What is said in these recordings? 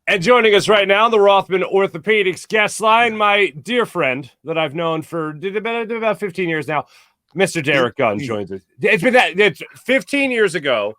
And joining us right now, the Rothman Orthopedics guest line, my dear friend that I've known for about 15 years now, Mr. Derek Gunn joins us. It's 15 years ago.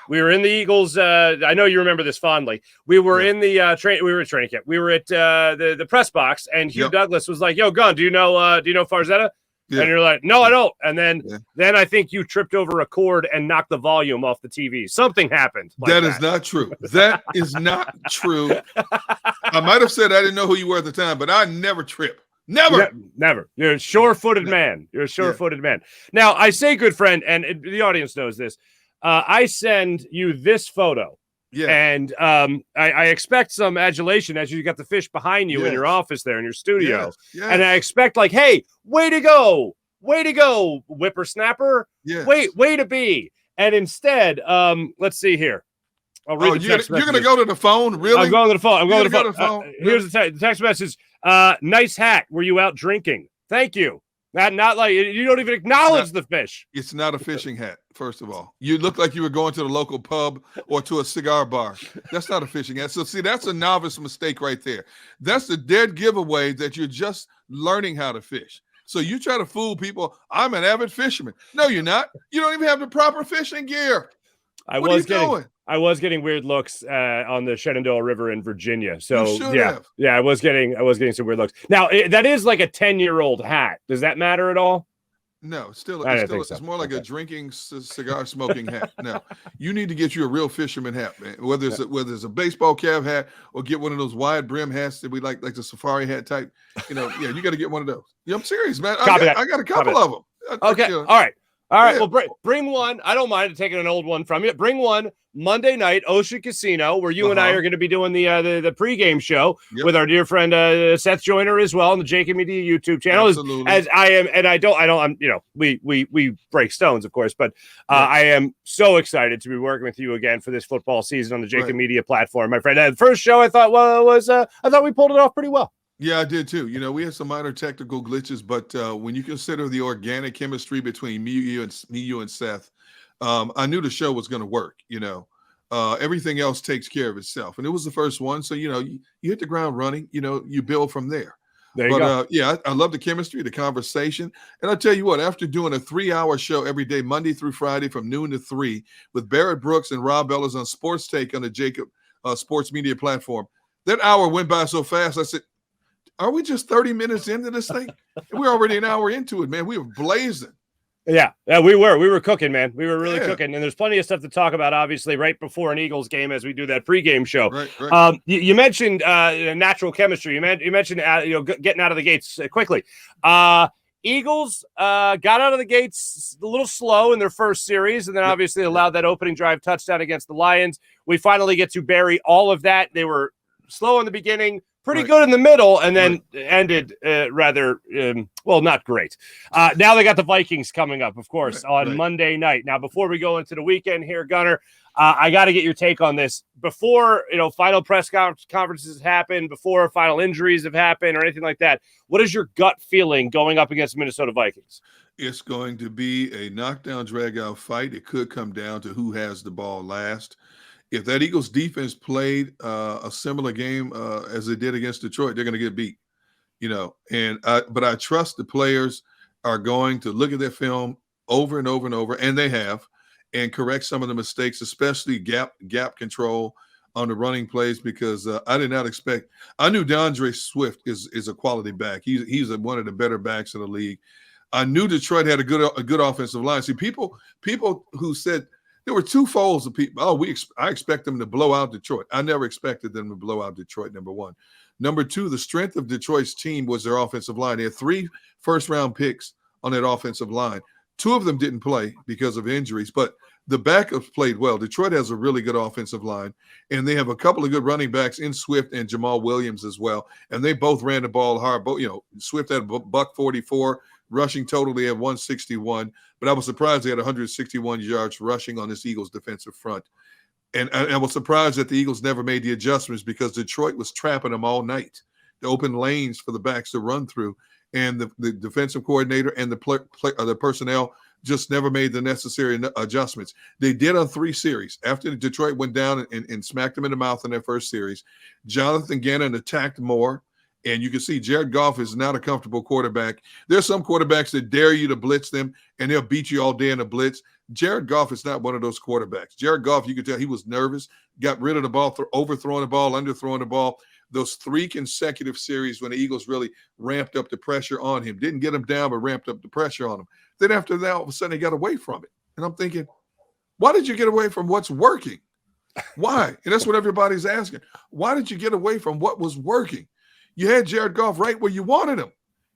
We were in the Eagles. I know you remember this fondly. We were in the we were at training camp. We were at the press box, and Hugh Douglas was like, "Yo, Gunn, do you know Farzetta?" Yeah. And you're like, "No, I don't." And then I think you tripped over a cord and knocked the volume off the TV. Something happened. That is not true. That is not true. I might have said I didn't know who you were at the time, but I never trip. Never. Never. You're a sure-footed man. You're a sure-footed man. Now, I say good friend, and the audience knows this. I send you this photo. Yeah. And I expect some adulation as you got the fish behind you in your office there in your studio. Yes. And I expect like, hey, way to go, whippersnapper. Yes. Way to be. And instead, let's see here. I'll read the text message. You're going to go to the phone? Really? I'm going to the phone. I'm going to the phone. Here's the text message. Nice hat. Were you out drinking? Thank you. Not like you don't even acknowledge the fish. It's not a fishing hat, first of all. You look like you were going to the local pub or to a cigar bar. That's not a fishing hat. So, see, that's a novice mistake right there. That's the dead giveaway that you're just learning how to fish. So you try to fool people. I'm an avid fisherman. No, you're not. You don't even have the proper fishing gear. What are you doing? I was getting weird looks on the Shenandoah River in Virginia. So I was getting some weird looks. Now that is like a 10-year-old hat. Does that matter at all? No, it's more like a drinking cigar smoking hat. No, you need to get you a real fisherman hat, man. Whether it's a baseball cap hat or get one of those wide brim hats that we like the safari hat type. You got to get one of those. I'm serious, man. I got a couple of them. Okay, all right. Well, bring one. I don't mind taking an old one from you. Bring one Monday night, Ocean Casino, where you and I are going to be doing the pregame show with our dear friend Seth Joyner as well on the Jake and Media YouTube channel. Absolutely. As I am, and I'm we break stones, of course, but I am so excited to be working with you again for this football season on the Jake and Media platform, my friend. The first show I thought I thought we pulled it off pretty well. Yeah, I did too. We had some minor technical glitches, but when you consider the organic chemistry between me, you, and Seth, I knew the show was going to work. Everything else takes care of itself, and it was the first one, so you hit the ground running. You build from there. There you go. I love the chemistry, the conversation, and I'll tell you what. After doing a 3-hour show every day, Monday through Friday, from noon to 3, with Barrett Brooks and Rob Ellis on Sports Take on the Jacob Sports Media platform, that hour went by so fast. I said, are we just 30 minutes into this thing? We're already an hour into it, man. We were blazing. Yeah, we were cooking, man. We were really cooking, and there's plenty of stuff to talk about, obviously, right before an Eagles game as we do that pregame show. Right. You mentioned natural chemistry. You mentioned getting out of the gates quickly. Eagles got out of the gates a little slow in their first series, and then obviously allowed that opening drive touchdown against the Lions. We finally get to bury all of that. They were slow in the beginning, pretty good in the middle, and then ended rather, not great. Now they got the Vikings coming up, of course, on Monday night. Now, before we go into the weekend here, Gunner, I got to get your take on this. Before, final press conferences happen, before final injuries have happened or anything like that, what is your gut feeling going up against the Minnesota Vikings? It's going to be a knockdown, drag-out fight. It could come down to who has the ball last. If that Eagles defense played a similar game as they did against Detroit, they're going to get beat, but I trust the players are going to look at their film over and over and over, and they have, and correct some of the mistakes, especially gap control on the running plays, because I did not expect. I knew DeAndre Swift is a quality back. He's one of the better backs in the league. I knew Detroit had a good offensive line. See, people who said. There were two folds of people. I expect them to blow out Detroit. I never expected them to blow out Detroit, number one. Number two, the strength of Detroit's team was their offensive line. They had 3 first-round picks on that offensive line. 2 of them didn't play because of injuries, but the backups played well. Detroit has a really good offensive line, and they have a couple of good running backs in Swift and Jamal Williams as well, and they both ran the ball hard. Swift had $144. Rushing totally at 161, but I was surprised they had 161 yards rushing on this Eagles defensive front. And I was surprised that the Eagles never made the adjustments because Detroit was trapping them all night to open lanes for the backs to run through. And the defensive coordinator and the personnel just never made the necessary adjustments. They did on 3 series. After Detroit went down and smacked them in the mouth in their first series, Jonathan Gannon attacked more. And you can see Jared Goff is not a comfortable quarterback. There's some quarterbacks that dare you to blitz them, and they'll beat you all day in a blitz. Jared Goff is not one of those quarterbacks. Jared Goff, you could tell he was nervous, got rid of the ball, overthrowing the ball, underthrowing the ball. Those 3 consecutive series when the Eagles really ramped up the pressure on him. Didn't get him down, but ramped up the pressure on him. Then after that, all of a sudden, they got away from it. And I'm thinking, why did you get away from what's working? Why? And that's what everybody's asking. Why did you get away from what was working? You had Jared Goff right where you wanted him.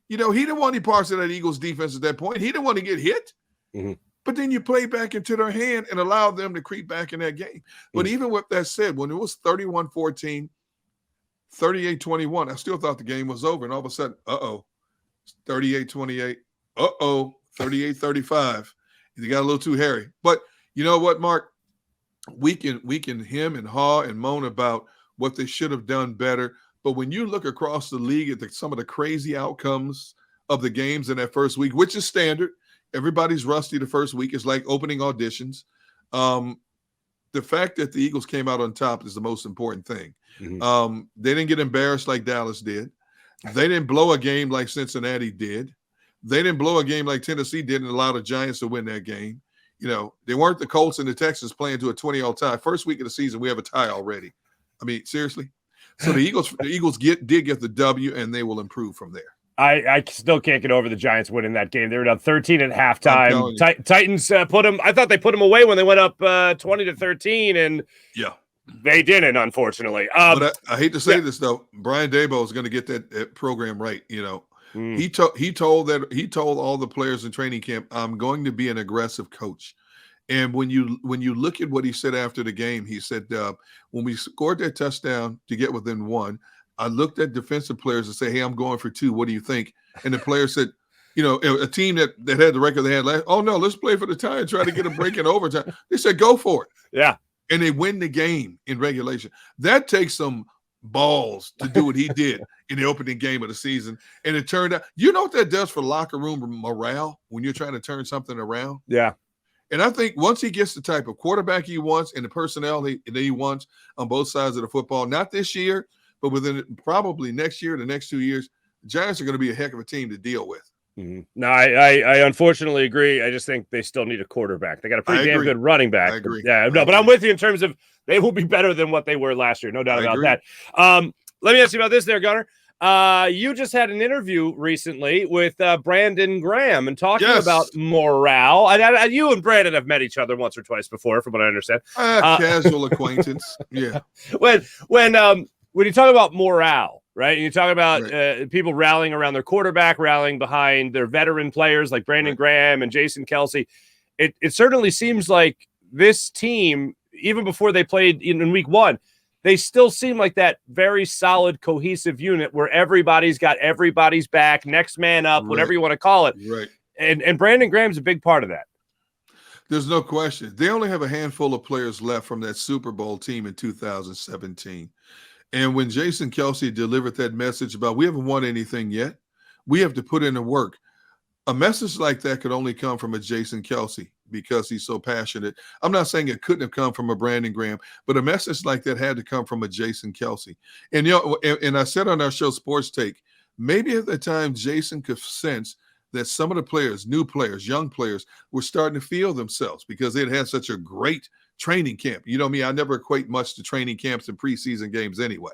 He didn't want any parts of that Eagles defense at that point. He didn't want to get hit. Mm-hmm. But then you play back into their hand and allow them to creep back in that game. But even with that said, when it was 31-14, 38-21, I still thought the game was over. And all of a sudden, 38-28, 38-35. They got a little too hairy. But you know what, Mark? We can hem and haw and moan about what they should have done better. But when you look across the league at some of the crazy outcomes of the games in that first week, which is standard, everybody's rusty the first week. It's like opening auditions. The fact that the Eagles came out on top is the most important thing. Mm-hmm. They didn't get embarrassed like Dallas did. They didn't blow a game like Cincinnati did. They didn't blow a game like Tennessee did and allow the Giants to win that game. They weren't the Colts and the Texans playing to a 20-all tie. First week of the season, we have a tie already. I mean, seriously. So the Eagles did get the W, and they will improve from there. I still can't get over the Giants winning that game. They were down 13 at halftime. Titans put them. I thought they put them away when they went up 20-13, and they didn't, unfortunately. But I hate to say this though, Brian Daboll is going to get that program right. He told all the players in training camp, "I'm going to be an aggressive coach." And when you look at what he said after the game, he said, when we scored that touchdown to get within 1, I looked at defensive players and say, "Hey, I'm going for 2. What do you think?" And the player said, a team that had the record they had last, "Oh, no, let's play for the tie and try to get a break in overtime." They said, "Go for it." Yeah. And they win the game in regulation. That takes some balls to do what he did in the opening game of the season. And it turned out, you know what that does for locker room morale when you're trying to turn something around? Yeah. And I think once he gets the type of quarterback he wants and the personnel that he wants on both sides of the football, not this year, but within probably next year, the next 2 years, the Giants are going to be a heck of a team to deal with. Mm-hmm. No, I unfortunately agree. I just think they still need a quarterback. They got a pretty damn good running back. I agree. But I'm with you in terms of they will be better than what they were last year. No doubt about that. Let me ask you about this there, Gunner. You just had an interview recently with Brandon Graham and talking about morale. You and Brandon have met each other once or twice before, from what I understand. Casual acquaintance. Yeah. When you talk about morale, right? And you talk about people rallying around their quarterback, rallying behind their veteran players like Brandon Graham and Jason Kelce. It certainly seems like this team, even before they played in week 1, they still seem like that very solid, cohesive unit where everybody's got everybody's back, next man up, whatever you want to call it. Right. And Brandon Graham's a big part of that. There's no question. They only have a handful of players left from that Super Bowl team in 2017. And when Jason Kelce delivered that message about we haven't won anything yet, we have to put in the work. A message like that could only come from a Jason Kelce because he's so passionate. I'm not saying it couldn't have come from a Brandon Graham, but a message like that had to come from a Jason Kelce. And and I said on our show Sports Take, maybe at the time Jason could sense that some of the players, new players, young players, were starting to feel themselves because they'd had such a great training camp. You know me, I never equate much to training camps and preseason games anyway,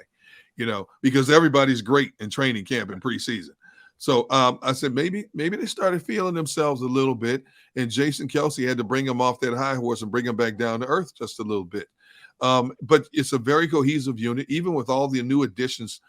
because everybody's great in training camp and preseason. So I said, maybe they started feeling themselves a little bit, and Jason Kelce had to bring them off that high horse and bring them back down to earth just a little bit. But it's a very cohesive unit, even with all the new additions.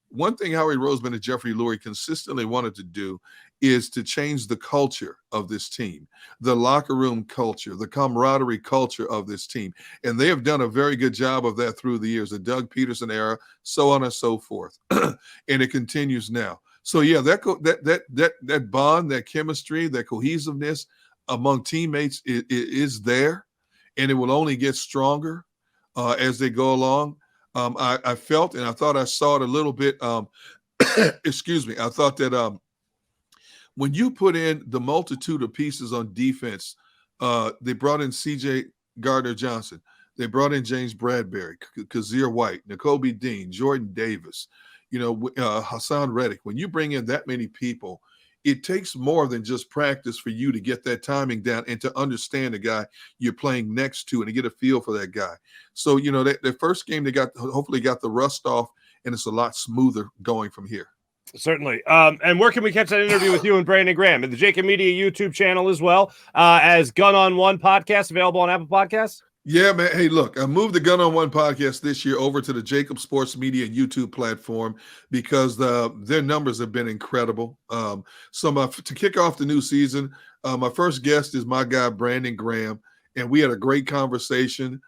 One thing Howie Roseman and Jeffrey Lurie consistently wanted to do is to change the culture of this team, the locker room culture, the camaraderie culture of this team. And they have done a very good job of that through the years, the Doug Peterson era, so on and so forth. And it continues now. So yeah, that bond, that chemistry, that cohesiveness among teammates is there, and it will only get stronger as they go along. I felt, and I thought I saw it a little bit. Excuse me. I thought that when you put in the multitude of pieces on defense, they brought in C.J. Gardner-Johnson. They brought in James Bradbury, Kazir White, Nakobe Dean, Jordan Davis, Hassan Reddick. When you bring in that many people, it takes more than just practice for you to get that timing down and to understand the guy you're playing next to and to get a feel for that guy. So, that first game, they hopefully got the rust off, and it's a lot smoother going from here. Certainly. And where can we catch that interview with you and Brandon Graham? At the Jacob Media YouTube channel as well, as Gun on One podcast, available on Apple Podcasts? Yeah, man. Hey, look, I moved the Gun on One podcast this year over to the Jacob Sports Media YouTube platform because their numbers have been incredible. To kick off the new season, my first guest is my guy, Brandon Graham, and we had a great conversation.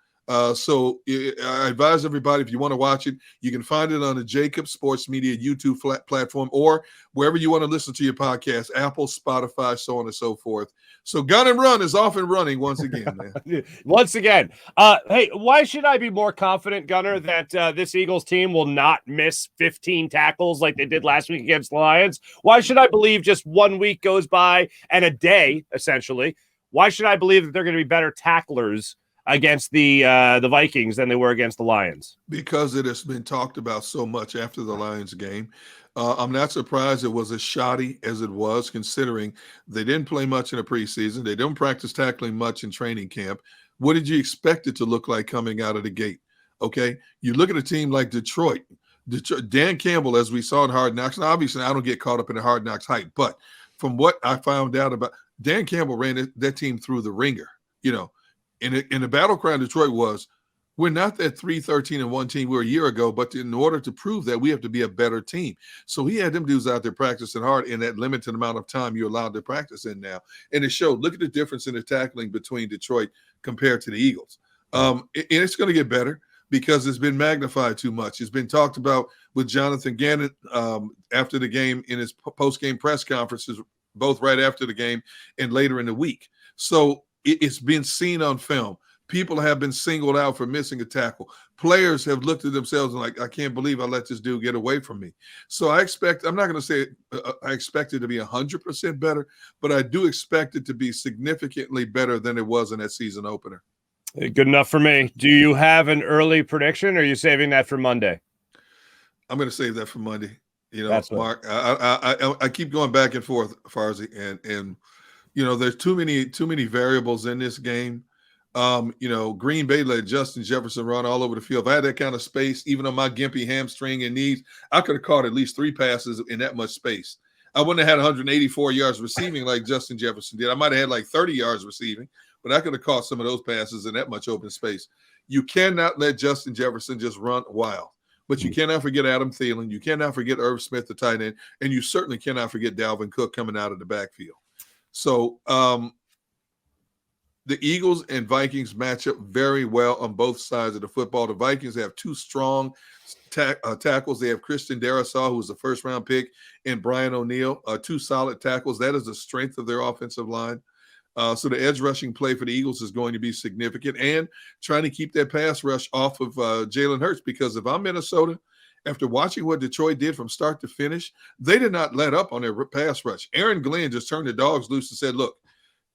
So I advise everybody, if you want to watch it, you can find it on the Jacob Sports Media YouTube platform or wherever you want to listen to your podcast, Apple, Spotify, so on and so forth. So Gun and Run is off and running once again, man. Once again. Hey, why should I be more confident, Gunner, that this Eagles team will not miss 15 tackles like they did last week against the Lions? Why should I believe just 1 week goes by and a day, essentially? Why should I believe that they're going to be better tacklers against the Vikings than they were against the Lions? Because it has been talked about so much after the Lions game. I'm not surprised it was as shoddy as it was, considering they didn't play much in the preseason. They didn't practice tackling much in training camp. What did you expect it to look like coming out of the gate? Okay, you look at a team like Detroit. Dan Campbell, as we saw in Hard Knocks, and obviously I don't get caught up in the Hard Knocks hype, but from what I found out about Dan Campbell, ran that team through the ringer. And the battle cry in Detroit was, we're not that 3-13-1 team we were a year ago, but in order to prove that, we have to be a better team. So he had them dudes out there practicing hard in that limited amount of time you're allowed to practice in now. And it showed. Look at the difference in the tackling between Detroit compared to the Eagles. And it's going to get better because it's been magnified too much. It's been talked about with Jonathan Gannon after the game in his post-game press conferences, both right after the game and later in the week. So it's been seen on film. People have been singled out for missing a tackle. Players have looked at themselves and like, I can't believe I let this dude get away from me. So I'm not going to say I expect it to be 100% better, but I do expect it to be significantly better than it was in that season opener. Good enough for me. Do you have an early prediction, or are you saving that for Monday? I'm going to save that for Monday. That's Mark, I keep going back and forth, Farzy, and there's too many variables in this game. Green Bay let Justin Jefferson run all over the field. If I had that kind of space, even on my gimpy hamstring and knees, I could have caught at least 3 passes in that much space. I wouldn't have had 184 yards receiving like Justin Jefferson did. I might have had like 30 yards receiving, but I could have caught some of those passes in that much open space. You cannot let Justin Jefferson just run wild. But you cannot forget Adam Thielen. You cannot forget Irv Smith, the tight end. And you certainly cannot forget Dalvin Cook coming out of the backfield. So the Eagles and Vikings match up very well on both sides of the football. The Vikings have 2 strong tackles. They have Christian Darrisaw, who was the first-round pick, and Brian O'Neill, 2 solid tackles. That is the strength of their offensive line. So the edge rushing play for the Eagles is going to be significant, and trying to keep that pass rush off of Jalen Hurts, because if I'm Minnesota, after watching what Detroit did from start to finish, they did not let up on their pass rush. Aaron Glenn just turned the dogs loose and said, look,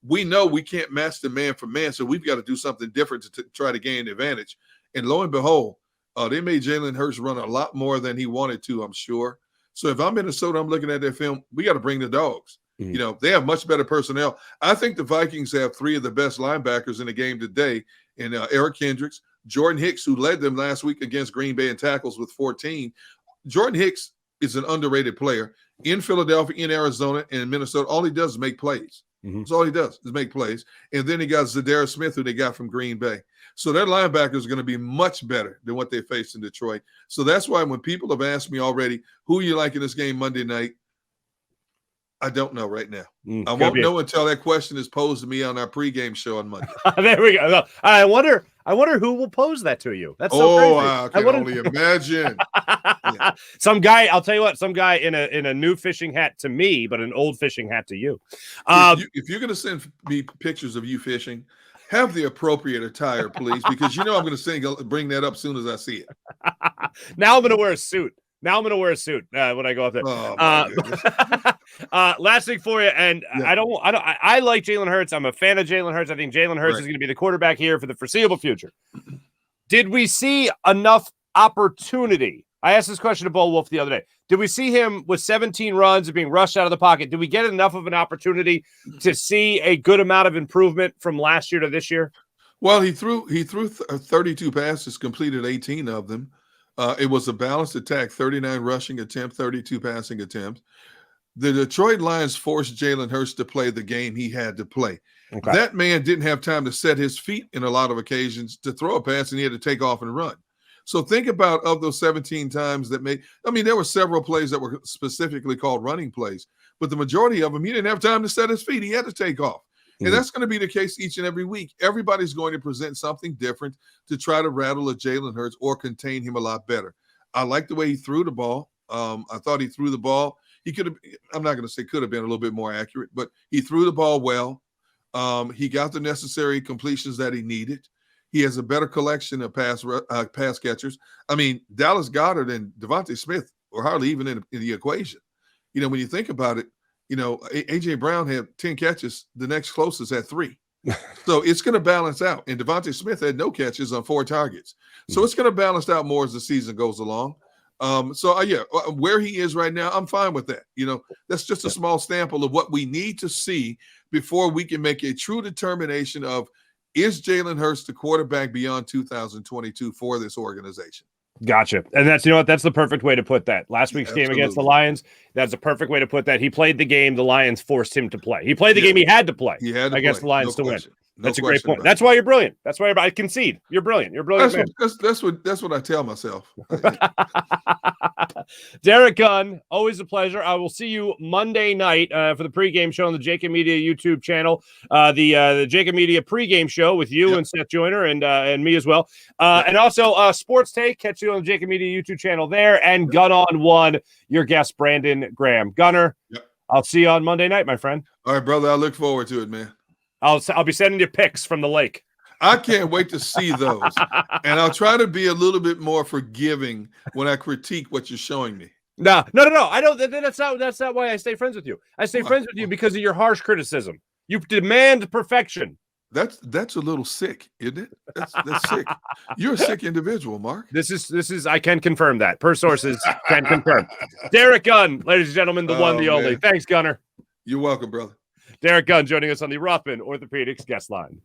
we know we can't match the man for man, so we've got to do something different to try to gain advantage. And lo and behold, they made Jalen Hurts run a lot more than he wanted to, I'm sure. So if I'm Minnesota, I'm looking at their film, we got to bring the dogs. Mm-hmm. They have much better personnel. I think the Vikings have 3 of the best linebackers in the game today, and Eric Kendricks, Jordan Hicks, who led them last week against Green Bay in tackles with 14. Jordan Hicks is an underrated player in Philadelphia, in Arizona, and in Minnesota. All he does is make plays. Mm-hmm. That's all he does is make plays. And then he got Zadarius Smith, who they got from Green Bay. So that linebacker is going to be much better than what they faced in Detroit. So that's why when people have asked me already, who you like in this game Monday night, I don't know right now. I won't know until that question is posed to me on our pregame show on Monday. There we go. I wonder who will pose that to you. That's so crazy. I can only imagine. Yeah. Some guy, I'll tell you what, some guy in a new fishing hat to me, but an old fishing hat to you. If you're going to send me pictures of you fishing, have the appropriate attire, please, because I'm going to bring that up as soon as I see it. Now I'm going to wear a suit. Now I'm going to wear a suit when I go up there. Oh, my goodness. Last thing for you, and yeah. I like Jalen Hurts. I'm a fan of Jalen Hurts. I think Jalen Hurts is going to be the quarterback here for the foreseeable future. Did we see enough opportunity? I asked this question to Bo Wolf the other day. Did we see him with 17 runs and being rushed out of the pocket? Did we get enough of an opportunity to see a good amount of improvement from last year to this year? Well, he threw 32 passes, completed 18 of them. It was a balanced attack, 39 rushing attempts, 32 passing attempts. The Detroit Lions forced Jalen Hurts to play the game he had to play. Okay. That man didn't have time to set his feet in a lot of occasions to throw a pass, and he had to take off and run. So think about of those 17 times that there were several plays that were specifically called running plays, but the majority of them, he didn't have time to set his feet. He had to take off. Mm-hmm. And that's going to be the case each and every week. Everybody's going to present something different to try to rattle a Jalen Hurts or contain him a lot better. I like the way he threw the ball. I thought he threw the ball. He could have, I'm not going to say could have been a little bit more accurate, but he threw the ball well. He got the necessary completions that he needed. He has a better collection of pass catchers. I mean, Dallas Goedert and Devontae Smith were hardly even in the equation. When you think about it, A.J. Brown had 10 catches. The next closest had 3. So it's going to balance out. And Devontae Smith had no catches on 4 targets. So it's going to balance out more as the season goes along. Where he is right now, I'm fine with that. That's just a small sample of what we need to see before we can make a true determination of, is Jalen Hurts the quarterback beyond 2022 for this organization? Gotcha. And that's the perfect way to put that. Last week's game against the Lions, that's a perfect way to put that. He played the game the Lions forced him to play. He played the game he had to play against the Lions to win. That's a great point. That's why you're brilliant. That's why I concede. You're brilliant. You're brilliant. That's what I tell myself. Derek Gunn, always a pleasure. I will see you Monday night for the pregame show on the Jacob Media YouTube channel. The Jacob Media pregame show with you and Seth Joyner and me as well. And also Sports Take. Catch you on the Jacob Media YouTube channel there. And Gun on One, your guest Brandon Graham. Gunner, I'll see you on Monday night, my friend. All right, brother. I look forward to it, man. I'll be sending you pics from the lake. I can't wait to see those. And I'll try to be a little bit more forgiving when I critique what you're showing me. No. I don't. That's not why I stay friends with you. I stay friends with you because of your harsh criticism. You demand perfection. That's a little sick, isn't it? That's sick. You're a sick individual, Mark. This is. I can confirm that. Per sources can confirm. Derek Gunn, ladies and gentlemen, the one, the only. Thanks, Gunner. You're welcome, brother. Derek Gunn joining us on the Rothman Orthopedics guest line.